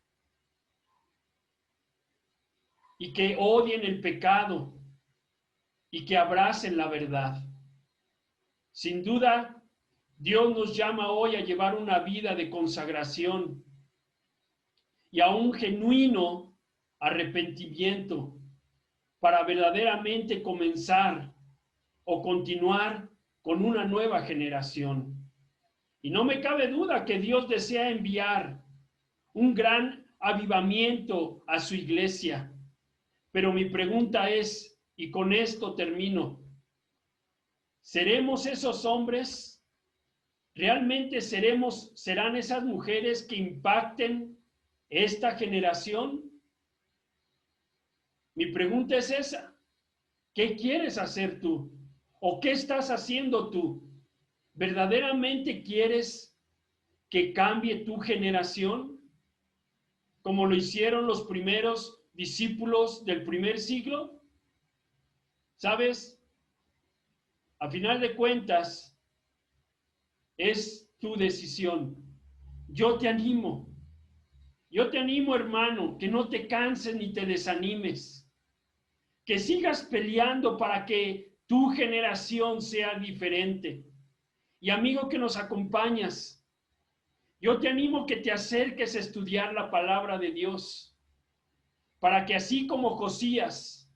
y que odien el pecado y que abracen la verdad. Sin duda, Dios nos llama hoy a llevar una vida de consagración y a un genuino arrepentimiento para verdaderamente comenzar o continuar con una nueva generación. Y no me cabe duda que Dios desea enviar un gran avivamiento a su iglesia. Pero mi pregunta es, y con esto termino, ¿seremos esos hombres? ¿Realmente serán esas mujeres que impacten esta generación? Mi pregunta es esa. ¿Qué quieres hacer tú? ¿O qué estás haciendo tú? ¿Verdaderamente quieres que cambie tu generación? Como lo hicieron los primeros discípulos del primer siglo. ¿Sabes? A final de cuentas, es tu decisión. Yo te animo, hermano, que no te canses ni te desanimes, que sigas peleando para que tu generación sea diferente. Y amigo que nos acompañas, yo te animo que te acerques a estudiar la palabra de Dios, para que así como Josías,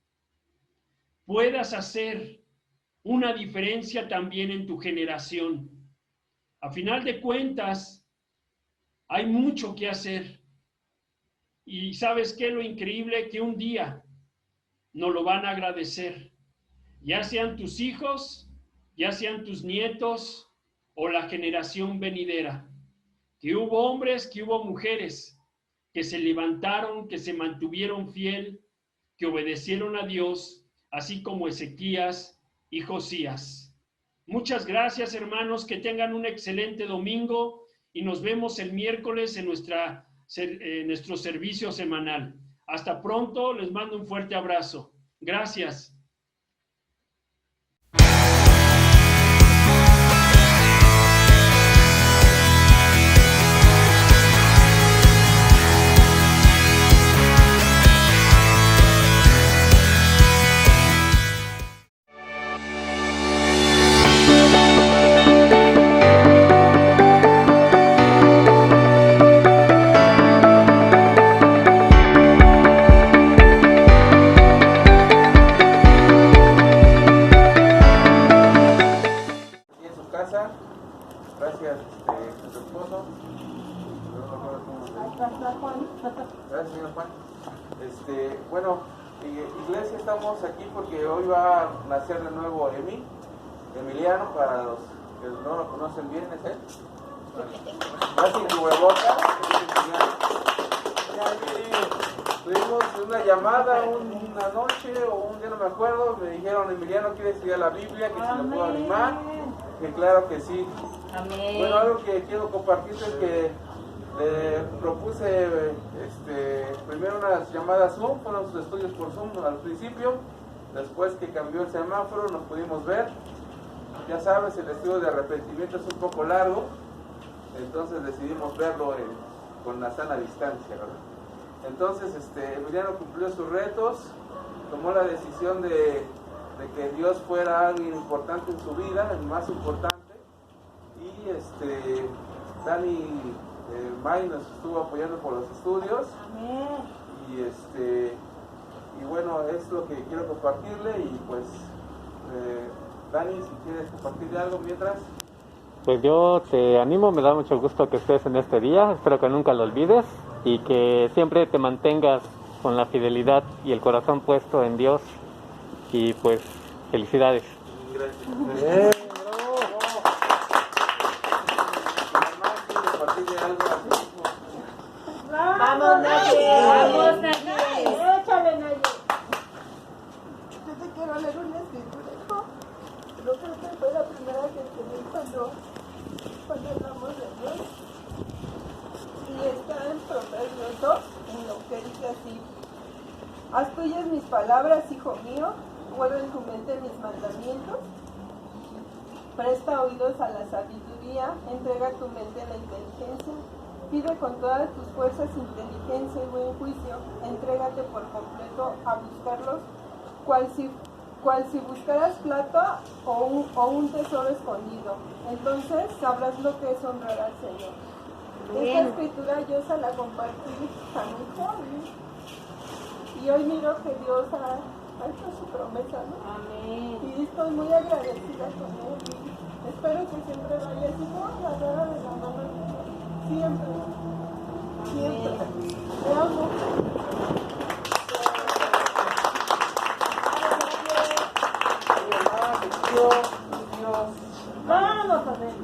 puedas hacer una diferencia también en tu generación. A final de cuentas, hay mucho que hacer. Y ¿sabes qué? Lo increíble que un día nos lo van a agradecer. Ya sean tus hijos, ya sean tus nietos o la generación venidera. Que hubo hombres, que hubo mujeres que se levantaron, que se mantuvieron fiel, que obedecieron a Dios, así como Ezequías y Josías. Muchas gracias, hermanos, que tengan un excelente domingo y nos vemos el miércoles en nuestro servicio semanal. Hasta pronto, les mando un fuerte abrazo. Gracias. Gracias, su esposo. Gracias, señor Juan. Bueno, iglesia, estamos aquí porque hoy va a nacer de nuevo Emiliano, para los que no lo conocen bien, es él. Gracias, cubrebocas. Tuvimos una llamada una noche o un día, no me acuerdo, me dijeron, Emiliano quiere estudiar la Biblia, que si lo puedo animar, que claro que sí. Amén. Bueno, algo que quiero compartir es que le propuse primero unas llamadas Zoom, fueron sus estudios por Zoom al principio, después que cambió el semáforo nos pudimos ver. Ya sabes, el estudio de arrepentimiento es un poco largo, entonces decidimos verlo con la sana distancia, ¿verdad? Entonces Emiliano cumplió sus retos, tomó la decisión de que Dios fuera alguien importante en su vida, el más importante, y Dani May nos estuvo apoyando por los estudios. Amén. Y bueno, es lo que quiero compartirle, y pues Dani, si quieres compartirle algo mientras. Pues yo te animo, me da mucho gusto que estés en este día, espero que nunca lo olvides y que siempre te mantengas con la fidelidad y el corazón puesto en Dios, y pues felicidades. Gracias. Vamos, Naye. Vamos, Naye. Échale, Naye. Yo te quiero leer una escritura, hijo. Yo creo que fue la primera que entendí cuando hablamos de Dios. Y está en Proverbios 2, en lo que dice así: haz tuyas mis palabras, hijo mío, guarda en tu mente mis mandamientos. Presta oídos a la sabiduría, entrega tu mente a la inteligencia, pide con todas tus fuerzas inteligencia y buen juicio, entrégate por completo a buscarlos, cual si buscaras plata o un tesoro escondido. Entonces sabrás lo que es honrar al Señor. Esta escritura yo se la compartí a mi joven y hoy miro que Dios ha hecho su promesa, ¿no? Amén. Y estoy muy agradecida con él y espero que siempre vaya así como agarrada de la mano de Dios. Siempre, siempre. Te amo. Vamos a ver.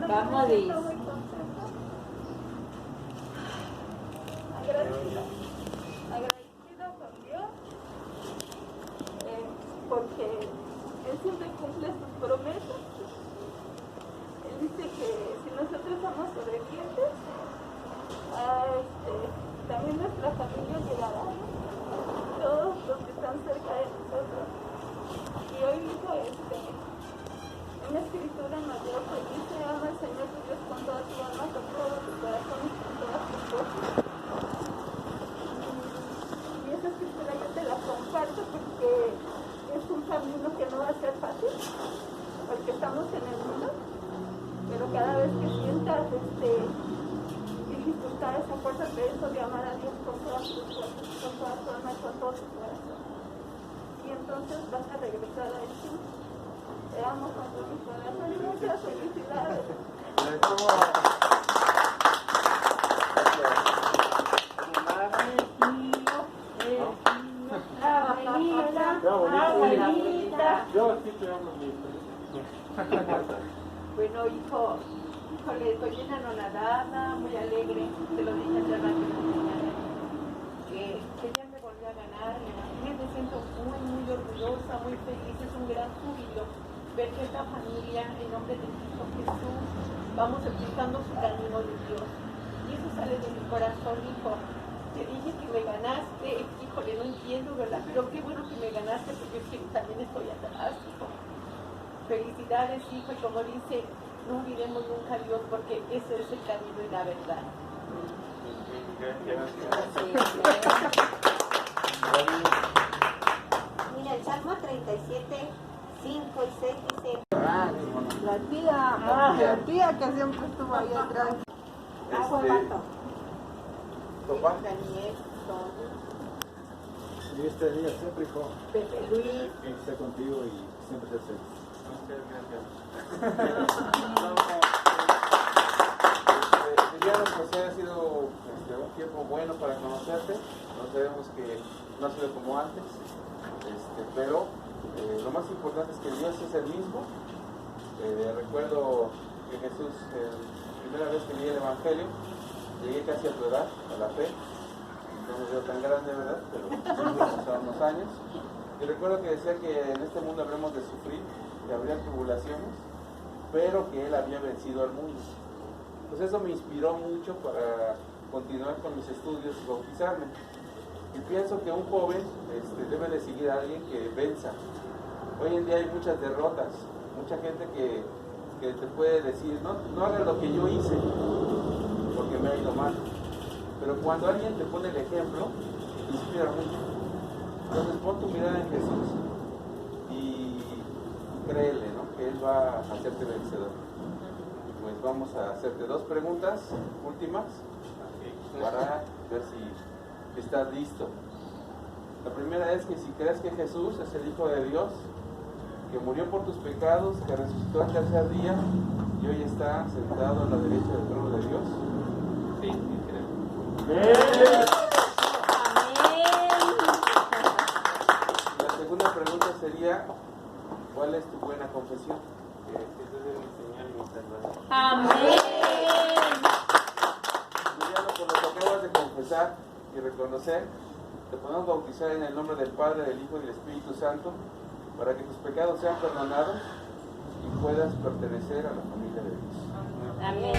Vamos, Liz. Agradecida con Dios porque Él siempre cumple sus promesas. Él dice que si nosotros somos obedientes, también nuestra familia llegará, ¿no? Todos los que están cerca de nosotros. Y hoy dijo una escritura en Mateo que dice: ama al Señor tu Dios con toda tu alma, con todo tu corazón y con todas tus fuerzas. Y esa escritura yo te la comparto porque es un camino que no va a ser fácil, porque estamos en el mundo, pero cada vez que sientas dificultades, acuérdate de eso, de amar a Dios con todas tus fuerzas, con toda tu alma y con todo tu corazón. Y entonces vas a regresar a Él. Te amo con todo mi corazón y muchas felicidades. Yo sí te amo, Bueno, híjole, estoy bien anonadada, muy alegre. Te lo dije hace rato en la mañana. Que ya me volví a ganar. Me siento muy orgullosa, muy feliz. Es un gran júbilo ver que esta familia, en nombre de Cristo Jesús, vamos explicando su camino de Dios. Y eso sale de mi corazón, hijo. Te dije que me ganaste, híjole, no entiendo, ¿verdad? Pero qué bueno que me ganaste, porque es que también estoy atrás, hijo. Felicidades, hijo, y como dice, no olvidemos nunca a Dios, porque ese es el camino y la verdad. Mira, el Salmo 37, 5 y 6 dice: La tía que siempre estuvo ahí atrás. Papá, Daniel, Y este día siempre, hijo, Pepe Luis. que esté contigo y siempre te feliz. Emiliano, pues ha sido un tiempo bueno para conocerte. No sabemos que no ha sido como antes, pero lo más importante es que Dios es el mismo. Recuerdo que Jesús, la primera vez que leí el Evangelio, llegué casi a tu edad, a la fe. No me veo tan grande, ¿verdad? Pero pasaron unos años. Y recuerdo que decía que en este mundo habremos de sufrir, que habría tribulaciones, pero que Él había vencido al mundo. Pues eso me inspiró mucho para continuar con mis estudios y bautizarme. Y pienso que un joven debe de seguir a alguien que venza. Hoy en día hay muchas derrotas, mucha gente que te puede decir, no hagas lo que yo hice, porque me ha ido mal. Pero cuando alguien te pone el ejemplo, te inspira mucho. Entonces pon tu mirada en Jesús y créele, ¿no? Que Él va a hacerte vencedor. Pues vamos a hacerte 2 preguntas últimas para ver si estás listo. La primera es que si crees que Jesús es el Hijo de Dios, que murió por tus pecados, que resucitó al tercer día y hoy está sentado a la derecha del trono de Dios. Sí, creo. La segunda pregunta sería, ¿cuál es tu buena confesión? Que Jesús es mi Señor y mi Salvador. Amén. Emiliano, por lo que acabas de confesar y reconocer, te podemos bautizar en el nombre del Padre, del Hijo y del Espíritu Santo, para que tus pecados sean perdonados y puedas pertenecer a la familia de Dios. Amén.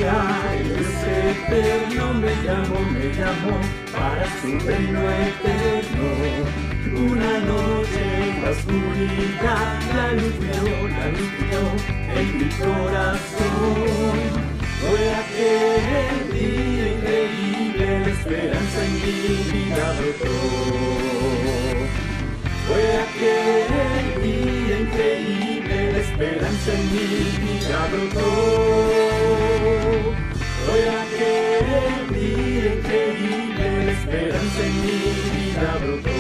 día el Dios eterno me llamó para su reino eterno. Una noche en la oscuridad, la luz brilló en mi corazón. Fue aquel día increíble, la esperanza en mi vida brotó. Fue aquel día increíble, la esperanza en mi vida brotó. Fue aquel día increíble, la esperanza en mi vida brotó.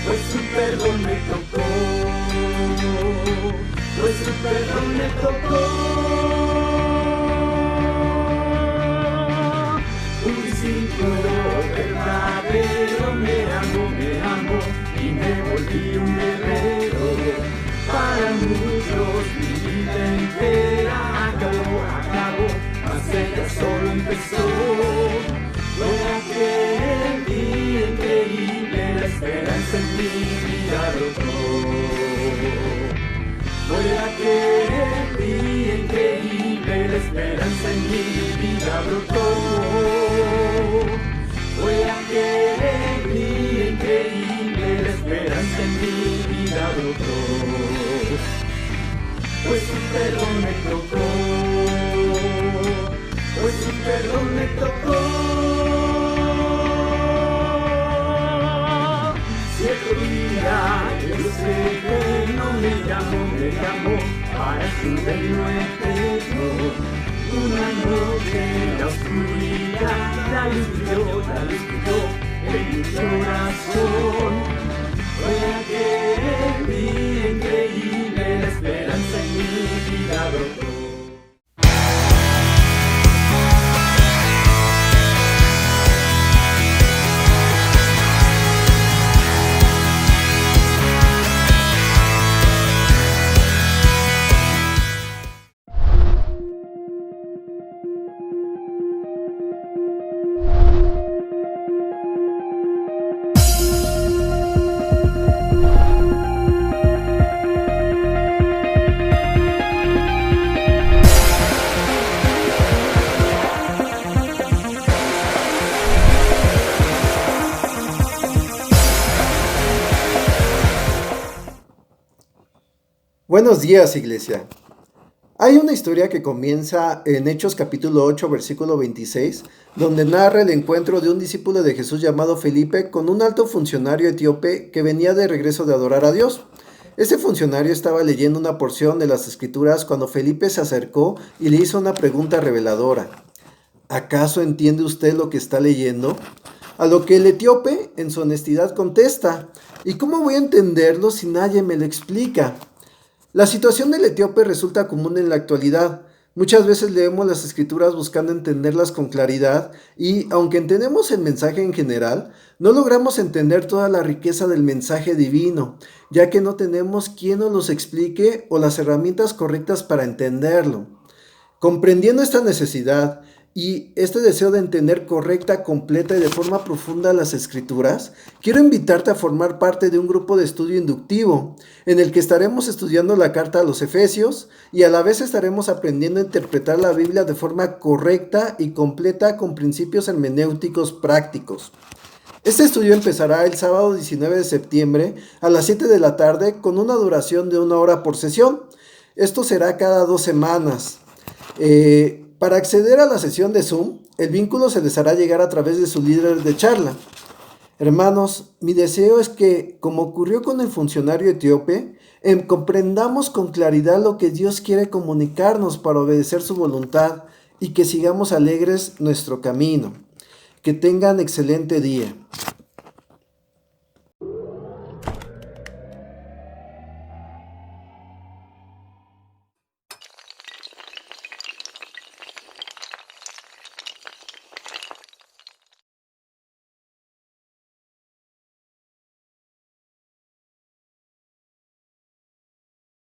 Pues su perdón me tocó, pues su perdón me tocó. Un discípulo verdadero me amó y me volví un guerrero. Para muchos mi vida entera acabó, mas ella solo empezó. Fue aquel día increíble, la esperanza en mi vida brotó. Fue aquel día increíble, la esperanza en mi vida brotó. Fue aquel día increíble, la esperanza en mi vida brotó. Pues su perdón me tocó, pues su perdón me tocó. Cierto día Dios eterno me llamó para su reino eterno. Una noche en la oscuridad, la luz brilló en mi corazón. Fue aquel día increíble, la esperanza en mi vida brotó. Buenos días, iglesia. Hay una historia que comienza en Hechos capítulo 8, versículo 26, donde narra el encuentro de un discípulo de Jesús llamado Felipe con un alto funcionario etíope que venía de regreso de adorar a Dios. Este funcionario estaba leyendo una porción de las Escrituras cuando Felipe se acercó y le hizo una pregunta reveladora. ¿Acaso entiende usted lo que está leyendo? A lo que el etíope, en su honestidad, contesta, ¿y cómo voy a entenderlo si nadie me lo explica? La situación del etíope resulta común en la actualidad. Muchas veces leemos las Escrituras buscando entenderlas con claridad y, aunque entendemos el mensaje en general, no logramos entender toda la riqueza del mensaje divino, ya que no tenemos quien nos los explique o las herramientas correctas para entenderlo. Comprendiendo esta necesidad y este deseo de entender correcta, completa y de forma profunda las Escrituras, quiero invitarte a formar parte de un grupo de estudio inductivo, en el que estaremos estudiando la carta a los Efesios y a la vez estaremos aprendiendo a interpretar la Biblia de forma correcta y completa con principios hermenéuticos prácticos. Este estudio empezará el sábado 19 de septiembre a las 7 de la tarde con una duración de 1 hora por sesión. Esto será cada 2 semanas. Para acceder a la sesión de Zoom, el vínculo se les hará llegar a través de su líder de charla. Hermanos, mi deseo es que, como ocurrió con el funcionario etíope, comprendamos con claridad lo que Dios quiere comunicarnos para obedecer su voluntad y que sigamos alegres nuestro camino. Que tengan excelente día.